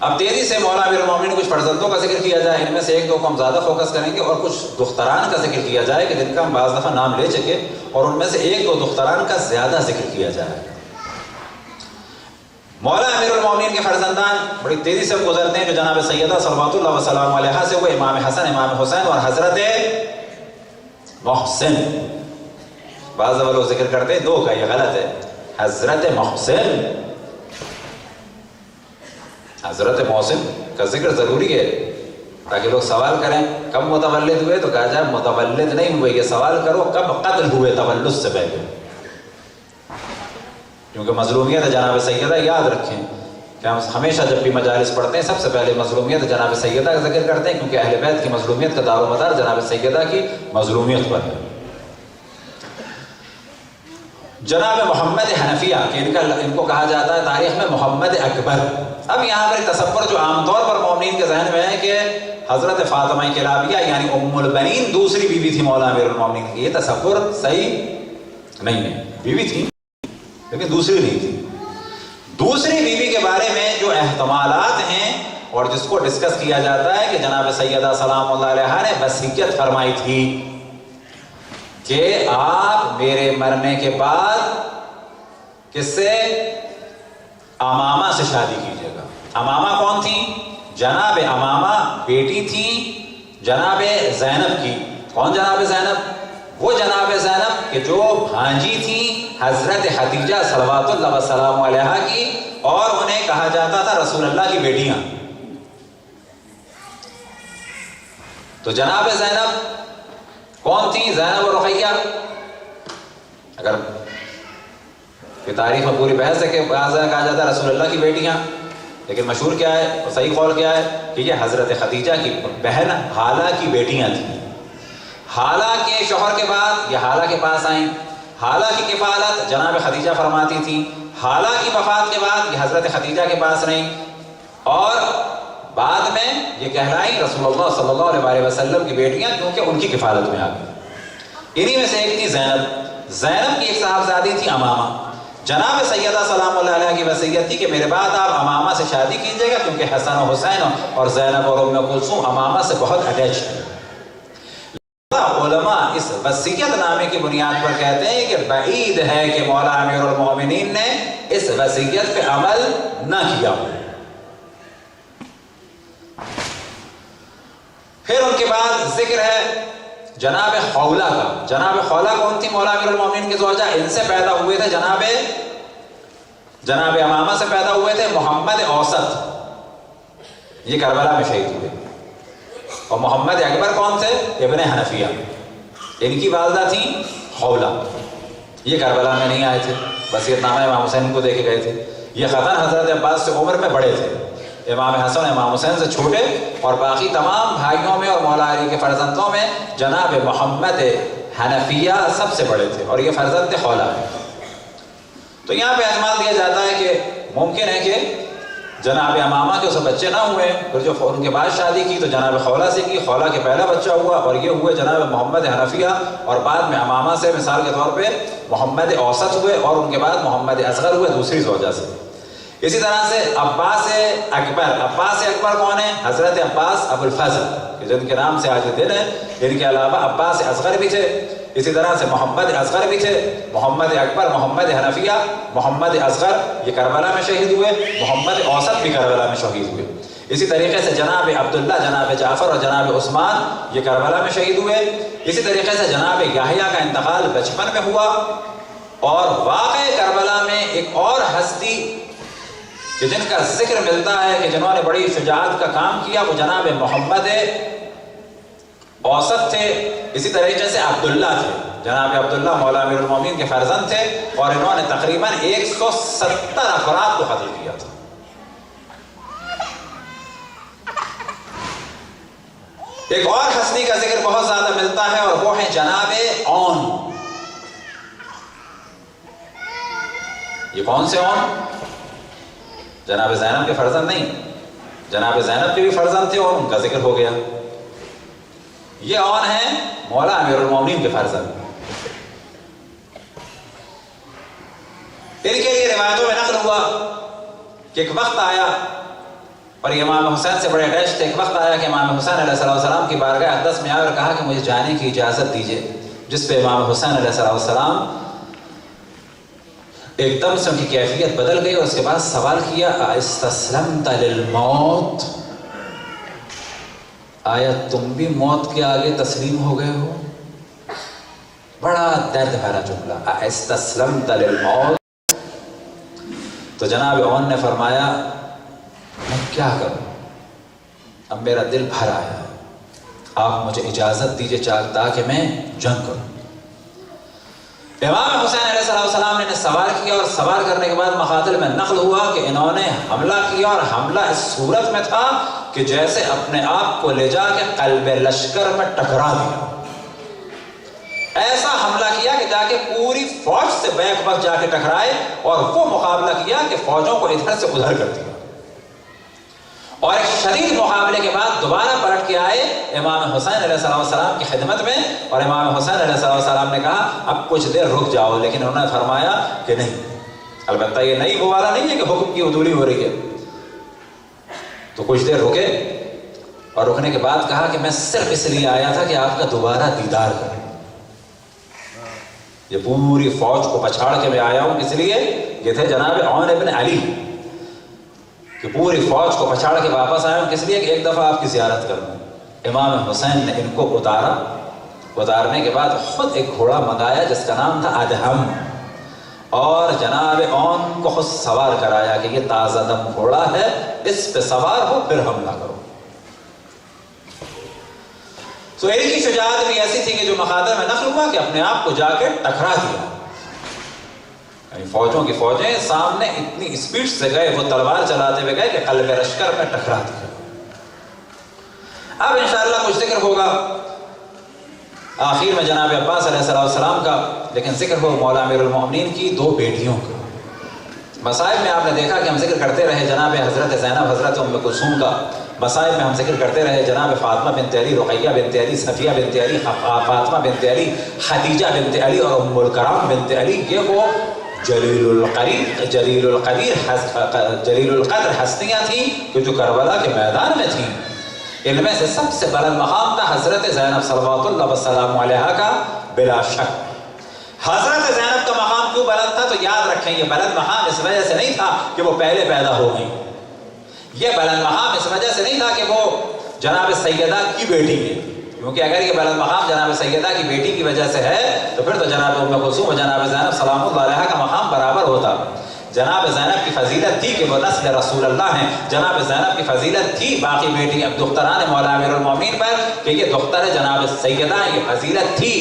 اب تیزی سے مولا امیر المومنین کچھ فرزندوں کا ذکر کیا جائے، ان میں سے ایک دو کو ہم زیادہ فوکس کریں گے، اور کچھ دختران کا ذکر کیا جائے کہ جن کا ہم بعض دفعہ نام لے چکے، اور ان میں سے ایک دو دختران کا زیادہ ذکر کیا جائے۔ مولا امیر المومنین کے فرزندان بڑی تیزی سے گزرتے ہیں، جو جناب سیدہ صلوات اللہ وسلام علیہا سے وہ امام حسن، امام حسین اور حضرت محسن۔ بعض دفعہ لوگ ذکر کرتے ہیں دو کا، یہ غلط ہے، حضرت محسن۔ حضرت محسن کا ذکر ضروری ہے تاکہ لوگ سوال کریں کب متولد ہوئے، تو کہا جائے متولد نہیں ہوئے، یہ سوال کرو کب قتل ہوئے تولد سے پہلے، کیونکہ مظلومیت جناب سیدہ یاد رکھیں کہ ہم ہمیشہ جب بھی مجالس پڑھتے ہیں سب سے پہلے مظلومیت جناب سیدہ کا ذکر کرتے ہیں، کیونکہ اہل بیت کی مظلومیت کا دار و مدار جناب سیدہ کی مظلومیت پر ہے۔ جناب محمد حنفیہ کہ ان کو کہا جاتا ہے تاریخ میں محمد اکبر۔ اب یہاں پر تصور جو عام طور پر مومنین کے ذہن میں ہے کہ حضرت فاطمہ کلابیہ یعنی ام البنین دوسری بیوی تھی مولا امیر المومنین کی، یہ تصور صحیح نہیں ہے، بیوی تھی لیکن دوسری نہیں تھی۔ دوسری بیوی کے بارے میں جو احتمالات ہیں اور جس کو ڈسکس کیا جاتا ہے کہ جناب سیدہ سلام اللہ علیہا نے وصیت فرمائی تھی کہ آپ میرے مرنے کے بعد کس سے؟ امامہ سے شادی کیجیے گا۔ امامہ کون تھی؟ جناب امامہ بیٹی تھی جناب زینب کی۔ کون جناب زینب؟ وہ جناب زینب کہ جو بھانجی تھی حضرت خدیجہ صلوات اللہ وسلام علیہا کی، اور انہیں کہا جاتا تھا رسول اللہ کی بیٹیاں۔ تو جناب زینب کون تھی؟ زینب و رقیہ۔ اگر کہ تاریخ میں پوری بحث ہے کہ کہا جاتا ہے رسول اللہ کی بیٹیاں، لیکن مشہور کیا ہے اور صحیح قول کیا ہے کہ یہ حضرت خدیجہ کی بہن حالہ کی بیٹیاں تھیں۔ حالہ کے شوہر کے بعد یہ حالہ کے پاس آئیں، حالہ کی کفالت جناب خدیجہ فرماتی تھیں، حالہ کی وفات کے بعد یہ حضرت خدیجہ کے پاس رہیں، اور بعد میں یہ کہلائیں رسول اللہ صلی اللہ علیہ وسلم کی بیٹیاں، کیونکہ ان کی کفالت میں آ گئی۔ انہی میں سے ایک تھی زینب۔ زینب کی ایک صاحبزادی تھی امامہ۔ جناب سیدہ سلام اللہ علیہ کی وصیت تھی کہ میرے بعد آپ امامہ سے شادی کیجیے گا، کیونکہ حسن و حسین اور زینب اور ام کلثوم امامہ سے بہت اٹیچ ہیں۔ علماء اس وصیت نامے کی بنیاد پر کہتے ہیں کہ بعید ہے کہ مولا امیر المومنین نے اس وصیت پہ عمل نہ کیا ہو۔ پھر ان کے بعد ذکر ہے جناب خولہ کا۔ جناب خولہ کون تھی؟ مولا امیر المومنین کے زوجہ۔ ان سے پیدا ہوئے تھے جناب امامہ سے پیدا ہوئے تھے محمد اوسط، یہ کربلا میں شہید ہوئے، اور محمد اکبر کون تھے؟ ابن حنفیہ۔ ان کی والدہ تھی خولہ، یہ کربلا میں نہیں آئے تھے، وصیت نامہ امام حسین کو دے کے گئے تھے۔ یہ ختن حضرت عباس سے عمر میں بڑے تھے، امام حسن امام حسین سے چھوٹے، اور باقی تمام بھائیوں میں اور مولا علی کے فرزندوں میں جناب محمد حنفیہ سب سے بڑے تھے، اور یہ فرزند خولہ ہے۔ تو یہاں پہ احتمال دیا جاتا ہے کہ ممکن ہے کہ جناب امامہ کے اسے بچے نہ ہوئے، پھر جو ان کے بعد شادی کی تو جناب خولہ سے کی، خولہ کے پہلا بچہ ہوا، اور یہ ہوئے جناب محمد حنفیہ، اور بعد میں امامہ سے مثال کے طور پہ محمد اوسط ہوئے، اور ان کے بعد محمد اصغر ہوئے دوسری زوجہ سے۔ اسی طرح سے عباس اکبر۔ عباس اکبر کون ہے؟ حضرت عباس ابو الفضل، جن کے نام سے آج دن ہے۔ ان کے علاوہ عباس اصغر بھی تھے، اسی طرح سے محمد اصغر بھی تھے۔ محمد اکبر، محمد حنفیہ، محمد اصغر یہ کربلا میں شہید ہوئے، محمد اوسط بھی کربلا میں شہید ہوئے۔ اسی طریقے سے جناب عبداللہ، جناب جعفر اور جناب عثمان یہ کربلا میں شہید ہوئے۔ اسی طریقے سے جناب یحییٰ کا انتقال بچپن میں ہوا، اور واقع کربلا میں ایک اور ہستی کہ جن کا ذکر ملتا ہے کہ جنہوں نے بڑی شجاعت کا کام کیا، وہ جناب محمد اوسط تھے۔ اسی طریقے سے عبداللہ تھے، جناب عبداللہ مولا امیر المومنین کے فرزند تھے، اور انہوں نے تقریباً 170 افراد کو قتل کیا تھا۔ ایک اور ہستی کا ذکر بہت زیادہ ملتا ہے، اور وہ ہے جناب اون۔ یہ کون سے اون؟ جناب زینب کے فرزند نہیں، جناب زینب کے بھی فرزند تھے اور ان کا ذکر ہو گیا۔ یہ اون ہیں مولا امیر المومنین کے فرزند۔ ان کے لیے روایتوں میں نقل ہوا کہ ایک وقت آیا اور امام حسین سے بڑے اٹیچ تھے. ایک وقت آیا کہ امام حسین علیہ السلام کی بارگاہ اقدس میں آئے اور کہا کہ مجھے جانے کی اجازت دیجیے. جس پہ امام حسین علیہ السلام ایک دم سے ان کی کیفیت بدل گئی اور اس کے بعد سوال کیا استسلمت للموت، آیا تم بھی موت کے آگے تسلیم ہو گئے ہو؟ بڑا درد بھرا جملہ، استسلمت للموت. تو جناب عون نے فرمایا میں کیا کروں، اب میرا دل بھر آیا ہے، آپ مجھے اجازت دیجیے تاکہ میں جنگ کروں. امام حسین علیہ السلام نے سوار کیا اور سوار کرنے کے بعد مقاتل میں نقل ہوا کہ انہوں نے حملہ کیا اور حملہ اس صورت میں تھا کہ جیسے اپنے آپ کو لے جا کے قلب لشکر میں ٹکرا دیا. ایسا حملہ کیا کہ جا کے پوری فوج سے بیک وقت جا کے ٹکرائے اور وہ مقابلہ کیا کہ فوجوں کو ادھر سے ادھر کر دیا. اور ایک شدید مقابلے کے بعد دوبارہ پلٹ کے آئے امام حسین علیہ السلام کی خدمت میں اور امام حسین علیہ السلام نے کہا اب کچھ دیر رک جاؤ، لیکن انہوں نے فرمایا کہ نہیں. البتہ یہ نہیں وہ والا نہیں ہے کہ حکم کی عدولی ہو رہی ہے. تو کچھ دیر رکے اور رکنے کے بعد کہا کہ میں صرف اس لیے آیا تھا کہ آپ کا دوبارہ دیدار کریں. یہ پوری فوج کو پچھاڑ کے میں آیا ہوں، اس لیے یہ تھے جناب عون ابن علی کہ پوری فوج کو پچھاڑ کے واپس آیا ہوں، کس لیے کہ ایک دفعہ آپ کی زیارت کروں. امام حسین نے ان کو اتارا. اتارنے کے بعد خود ایک گھوڑا منگایا جس کا نام تھا ادہم، اور جناب عون کو خود سوار کرایا کہ یہ تازہ دم گھوڑا ہے، اس پہ سوار ہو پھر حملہ کرو. تو ان کی شجاعت بھی ایسی تھی کہ جو مقاتل میں نقل ہوا کہ اپنے آپ کو جا کے ٹکرا دیا. یعنی فوجوں کی فوجیں سامنے اتنی اسپیڈ سے گئے، وہ تلوار چلاتے ہوئے گئے کہ قلب لشکر میں ٹکرا دیا. اب انشاءاللہ کچھ ذکر ہوگا آخر میں جناب عباس علیہ السلام کا، لیکن ذکر ہو مولا امیر المومنین کی دو بیٹیوں کا. مصائب میں آپ نے دیکھا کہ ہم ذکر کرتے رہے جناب حضرت زینب حضرت ام کلثوم کا. مصائب میں ہم ذکر کرتے رہے جناب فاطمہ بنت علی، رقیہ بنت علی، صفیہ بنت علی، فاطمہ بنت علی، خدیجہ بنت علی اور ام الکرام بنت علی. یہ وہ جلیل القدر ہستیاں تھیں کہ جو کربلا کے میدان میں تھیں. ان میں سے سب سے بلند مقام تھا حضرت زینب صلوات اللہ وسلام علیہا کا. بلا شک حضرت زینب کا مقام کیوں بلند تھا تو یاد رکھیں یہ بلند مقام اس وجہ سے نہیں تھا کہ وہ پہلے پیدا ہو گئی. یہ بلند مقام اس وجہ سے نہیں تھا کہ وہ جناب سیدہ کی بیٹی ہے، کیونکہ اگر یہ بلند مقام جناب سیدہ کی بیٹی کی وجہ سے ہے تو پھر تو جناب ام کلثوم و جناب زینب سلام اللہ علیہا کا مقام برابر ہوتا. جناب زینب کی فضیلت تھی کہ وہ نسل رسول اللہ ہیں. جناب زینب کی فضیلت تھی باقی بیٹی اب دختران مولا امیر المومنین پر کہ یہ دختر جناب سیدہ، یہ فضیلت تھی.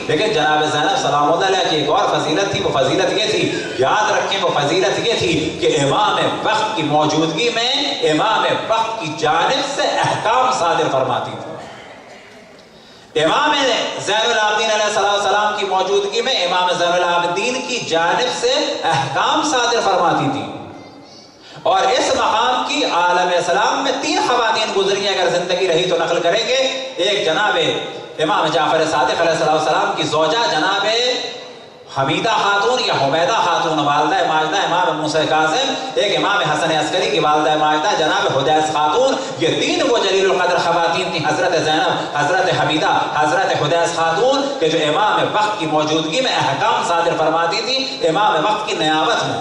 لیکن جناب زینب سلام اللہ علیہ کی ایک اور فضیلت تھی. وہ فضیلت یہ تھی، یاد رکھیں، وہ فضیلت یہ تھی کہ امام وقت کی موجودگی میں امام وقت کی جانب سے احکام صادر فرماتی تھی. امام زین العابدین علیہ السلام کی موجودگی میں امام زین العابدین کی جانب سے احکام صادر فرماتی تھی. اور اس مقام کی عالم اسلام میں 3 خواتین گزری ہیں، اگر زندگی رہی تو نقل کریں گے. ایک جناب امام جعفر صادق علیہ السلام کی زوجہ جناب حمیدہ خاتون یا حمیدہ خاتون والدہ ماجدہ امام موسیٰ کاظم. ایک امام حسن عسکری کی والدہ ماجدہ جناب حدیث خاتون. یہ 3 وہ جلیل القدر خواتین تھیں، حضرت زینب، حضرت حمیدہ، حضرت حدیث خاتون، کہ جو امام وقت کی موجودگی میں احکام صادر فرماتی تھی امام وقت کی نیابت میں.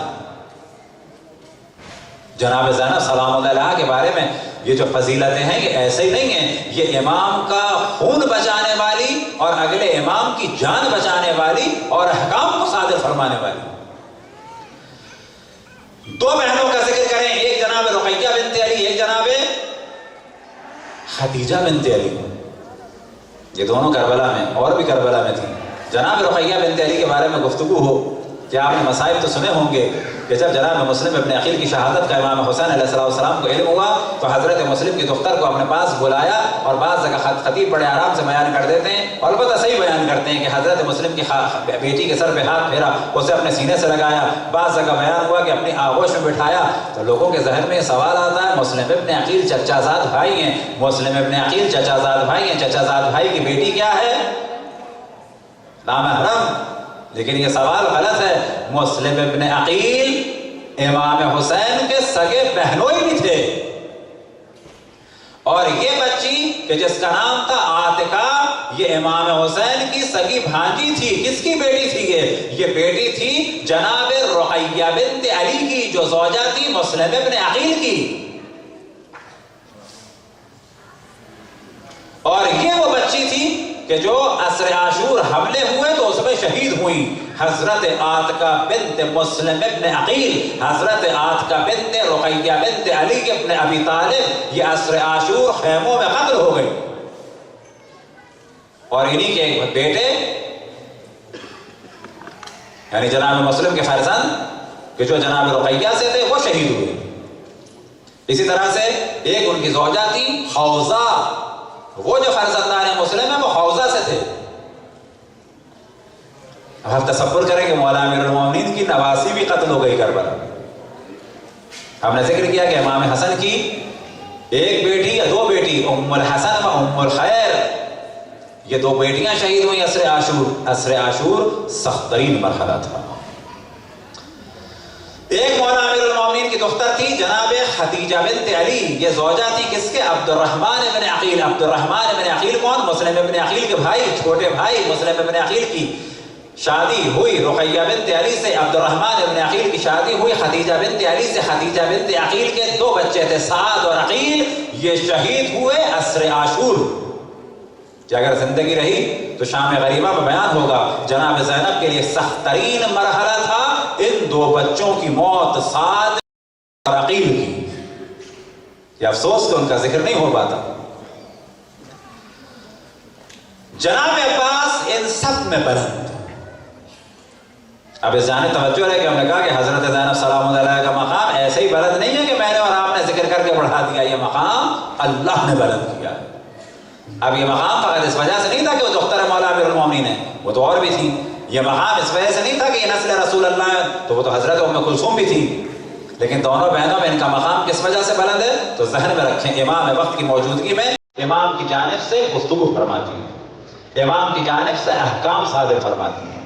جناب زینب سلام اللہ علیہ کے بارے میں یہ جو فضیلتیں ہیں یہ ایسے ہی نہیں ہیں، یہ امام کا خون بچانے والی اور اگلے امام کی جان بچانے والی اور احکام کو صادر فرمانے والی. 2 بہنوں کا ذکر کریں، ایک جناب رقیہ بنت علی، ایک جناب خدیجہ بنت علی. یہ دونوں کربلا میں اور بھی کربلا میں تھیں. جناب رقیہ بنت علی کے بارے میں گفتگو ہو کہ آپ نے مصائب تو سنے ہوں گے کہ جب جناب مسلم ابن عقیل کی شہادت کا امام حسین علیہ السلام کو علم ہوا تو حضرت مسلم کی دختر کو اپنے پاس بلایا. اور بعض جگہ خطیب بڑے آرام سے بیان کر دیتے ہیں اور البتہ صحیح بیان کرتے ہیں کہ حضرت مسلم کی بیٹی کے سر پہ ہاتھ پھیرا، اسے اپنے سینے سے لگایا. بعض جگہ بیان ہوا کہ اپنی آغوش میں بٹھایا. تو لوگوں کے ذہن میں یہ سوال آتا ہے، مسلم ابن عقیل چچا زاد بھائی ہیں، مسلم ابن عقیل چچا زاد بھائی ہیں، چچا زاد بھائی کی بیٹی کیا ہے؟ نامحرم. لیکن یہ سوال غلط ہے. مسلم ابن عقیل امام حسین کے سگے بہنوئی بھی تھے. اور یہ بچی کہ جس کا نام تھا عاتقہ، یہ امام حسین کی سگی بھانجی تھی۔ کس کی بیٹی تھی یہ بیٹی تھی جناب رقیہ بنت علی کی، جو زوجہ تھی مسلم ابن عقیل کی۔ اور یہ وہ بچی تھی کہ جو عصر عاشور حملے ہوئے تو اس میں شہید ہوئی۔ حضرت عاتقہ بنت مسلم ابن عقیل، حضرت عاتقہ بنت رقیہ بنت علی ابن ابی طالب، یہ عصر عاشور خیموں میں قتل ہو گئی۔ اور انہی کے ایک بیٹے یعنی جناب مسلم کے فرزند کہ جو جناب رقیہ سے تھے وہ شہید ہوئے۔ اسی طرح سے ایک ان کی زوجہ تھی حوزہ، وہ جو فرزندان مسلم ہیں وہ حوزہ سے تھے۔ اب آپ تصور کریں کہ مولا امیر المومنین کی نواسی بھی قتل ہو گئی کربلا۔ ہم نے ذکر کیا کہ امام حسن کی ایک بیٹی یا دو بیٹی ام الحسن و ام الخیر، یہ دو بیٹیاں شہید ہوئیں عصر عاشور۔ عصر عاشور سخت ترین مرحلہ تھا۔ ایک مولا امیر المومنین کی دختر تھی جناب خدیجہ بنت علی، یہ زوجہ تھی کس کے؟ عبد الرحمن ابن عقیل۔ عبد الرحمن ابن عقیل کون؟ مسلم ابن عقیل کے بھائی، چھوٹے بھائی مسلم ابن عقیل کی شادی ہوئی رقیہ بنت علی سے۔ عبد الرحمن ابن عقیل کی شادی ہوئی خدیجہ بنت علی سے۔ خدیجہ بنت عقیل کے دو بچے تھے سعد اور عقیل، یہ شہید ہوئے عصر عاشور۔ کہ اگر زندگی رہی تو شام غریبہ میں بیان ہوگا، جناب زینب کے لیے سخت ترین مرحلہ تھا ان دو بچوں کی موت، سعد اور عقیل کی۔ یہ افسوس کہ ان کا ذکر نہیں ہو پاتا۔ جناب عباس ان سب میں بلند۔ اب اس جانب توجہ ہے کہ ہم نے کہا کہ حضرت زینب سلام اللہ علیہ کا مقام ایسے ہی بلند نہیں ہے کہ میں نے اور آپ نے ذکر کر کے بڑھا دیا، یہ مقام اللہ نے بلند کیا۔ اب یہ مقام فقط اس وجہ سے نہیں تھا کہ وہ دختر مولا امیر المومنین ہے، وہ تو اور بھی تھی۔ یہ مقام اس وجہ سے نہیں تھا کہ یہ نسل رسول اللہ ہے، تو وہ تو حضرت ام کلثوم بھی تھی۔ لیکن دونوں بہنوں میں ان کا مقام کس وجہ سے بلند ہے تو ذہن میں رکھیں، امام وقت کی موجودگی میں امام کی جانب سے گفتگو فرماتی ہے، امام کی جانب سے احکام صادر فرماتی ہے۔